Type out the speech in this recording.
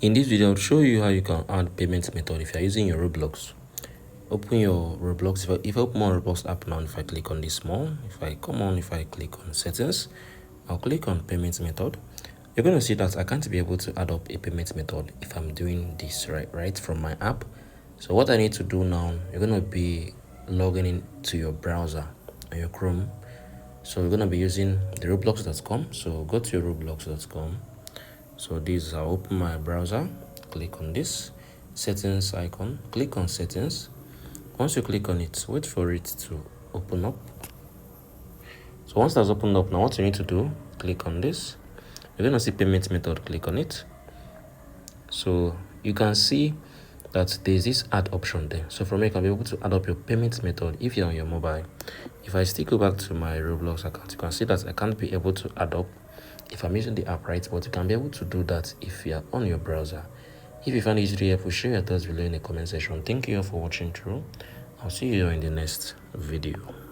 In this video, I'll show you how you can add payment method if you're using your Roblox. Open your Roblox. If I open my Roblox app now, if I click on this more, if I click on settings, I'll click on payment method. You're going to see that I can't be able to add up a payment method if I'm doing this right from my app. So what I need to do now, you're going to be logging into your browser on your Chrome. So we're going to be using the roblox.com. So go to your roblox.com. So this, I'll open my browser, click on this settings icon, click on settings. Once you click on it, wait for it to open up. So once that's opened up, now what you need to do, click on this. You're going to see payment method, click on it. So you can see that there's this add option there. So from here, you can be able to add up your payment method if you're on your mobile. If I still go back to my Roblox account, you can see that I can't be able to add up if I'm using the app, right? But you can be able to do that if you're on your browser. If you find it really helpful, share your thoughts below in the comment section. Thank you all for watching through. I'll see you in the next video.